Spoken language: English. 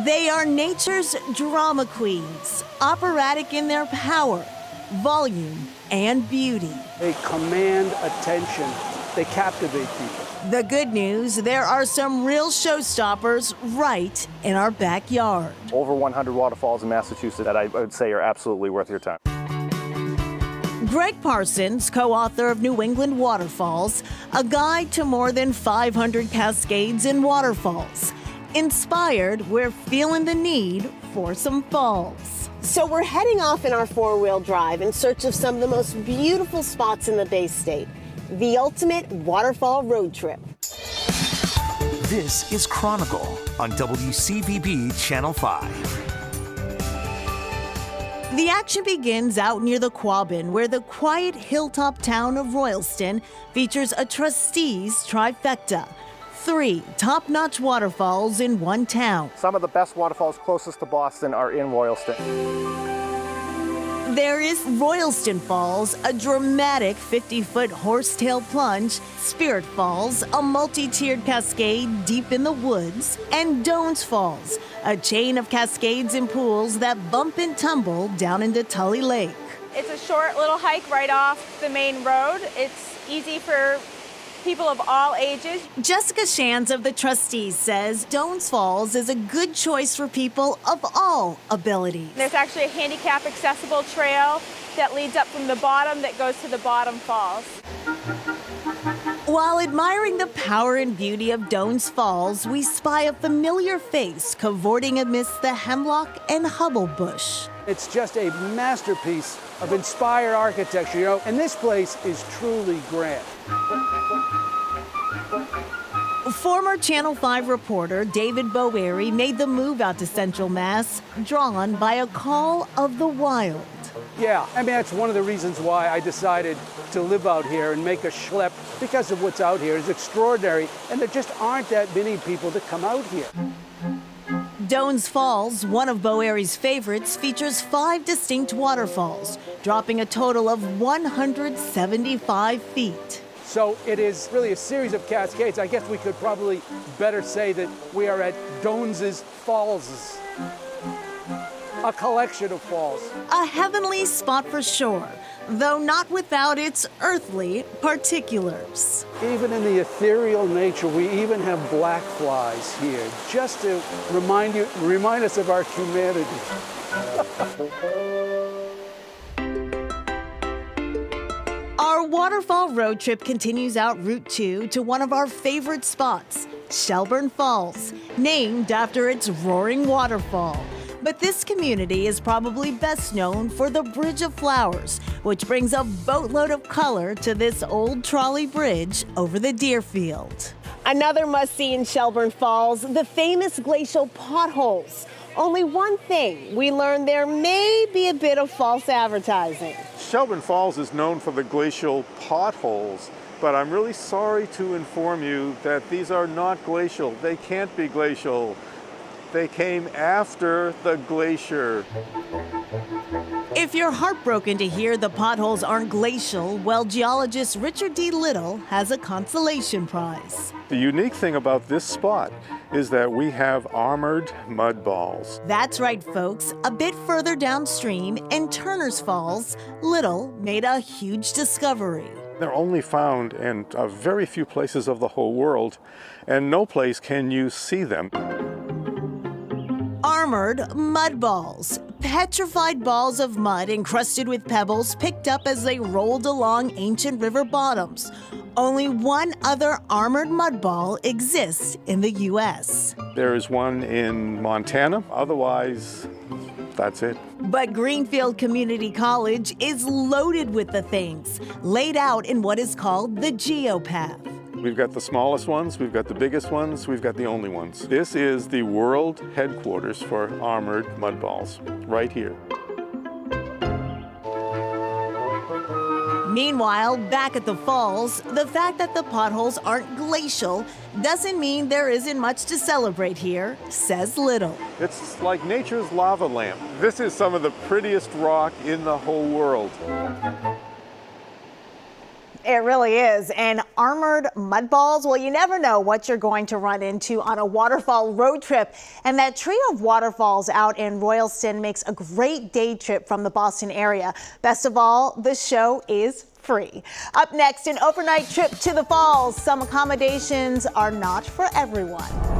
They are nature's drama queens, operatic in their power, volume, and beauty. They command attention. They captivate people. The good news, there are some real showstoppers right in our backyard. Over 100 waterfalls in Massachusetts that I would say are absolutely worth your time. Greg Parsons, co-author of New England Waterfalls, a guide to more than 500 cascades and waterfalls. Inspired, we're feeling the need for some falls. So we're heading off in our four-wheel drive in search of some of the most beautiful spots in the Bay State. The ultimate waterfall road trip. This is Chronicle on WCVB Channel 5. The action begins out near the Quabbin, where the quiet hilltop town of Royalston features a trustees trifecta. 3 top-notch waterfalls in one town. Some of the best waterfalls closest to Boston are in Royalston. There is Royalston Falls, a dramatic 50-foot horsetail plunge, Spirit Falls, a multi-tiered cascade deep in the woods, and Doan's Falls, a chain of cascades and pools that bump and tumble down into Tully Lake. It's a short little hike right off the main road. It's easy for people of all ages. Jessica Shands of the Trustees says Doan's Falls is a good choice for people of all abilities. There's actually a handicap accessible trail that leads up from the bottom that goes to the bottom falls. While admiring the power and beauty of Doan's Falls, we spy a familiar face cavorting amidst the hemlock and Hubble bush. It's just a masterpiece of inspired architecture, you know, and this place is truly grand. Former Channel 5 reporter David Bowery made the move out to Central Mass, drawn by a call of the wild. Yeah, I mean, that's one of the reasons why I decided to live out here and make a schlep, because of what's out here is extraordinary, and there just aren't that many people that come out here. Doan's Falls, one of Bowery's favorites, features 5 distinct waterfalls, dropping a total of 175 feet. So it is really a series of cascades. I guess we could probably better say that we are at Doan's Falls, a collection of falls. A heavenly spot for sure, though not without its earthly particulars. Even in the ethereal nature, we even have black flies here, just to remind us of our humanity. Our waterfall road trip continues out Route 2 to one of our favorite spots, Shelburne Falls, named after its roaring waterfall. But this community is probably best known for the Bridge of Flowers, which brings a boatload of color to this old trolley bridge over the Deerfield. Another must-see in Shelburne Falls, the famous glacial potholes. Only one thing, we learned there may be a bit of false advertising. Shelburne Falls is known for the glacial potholes, but I'm really sorry to inform you that these are not glacial. They can't be glacial. They came after the glacier. If you're heartbroken to hear the potholes aren't glacial, well, geologist Richard D. Little has a consolation prize. The unique thing about this spot is that we have armored mud balls. That's right, folks. A bit further downstream in Turner's Falls, Little made a huge discovery. They're only found in very few places of the whole world, and no place can you see them. Armored mud balls. Petrified balls of mud encrusted with pebbles picked up as they rolled along ancient river bottoms. Only one other armored mud ball exists in the U.S. There is one in Montana. Otherwise, that's it. But Greenfield Community College is loaded with the things, laid out in what is called the Geopath. We've got the smallest ones, we've got the biggest ones, we've got the only ones. This is the world headquarters for armored mud balls, right here. Meanwhile, back at the falls, the fact that the potholes aren't glacial doesn't mean there isn't much to celebrate here, says Little. It's like nature's lava lamp. This is some of the prettiest rock in the whole world. It really is. And armored mud balls, well, you never know what you're going to run into on a waterfall road trip. And that trio of waterfalls out in Royalston makes a great day trip from the Boston area. Best of all, the show is free. Up next, an overnight trip to the falls. Some accommodations are not for everyone.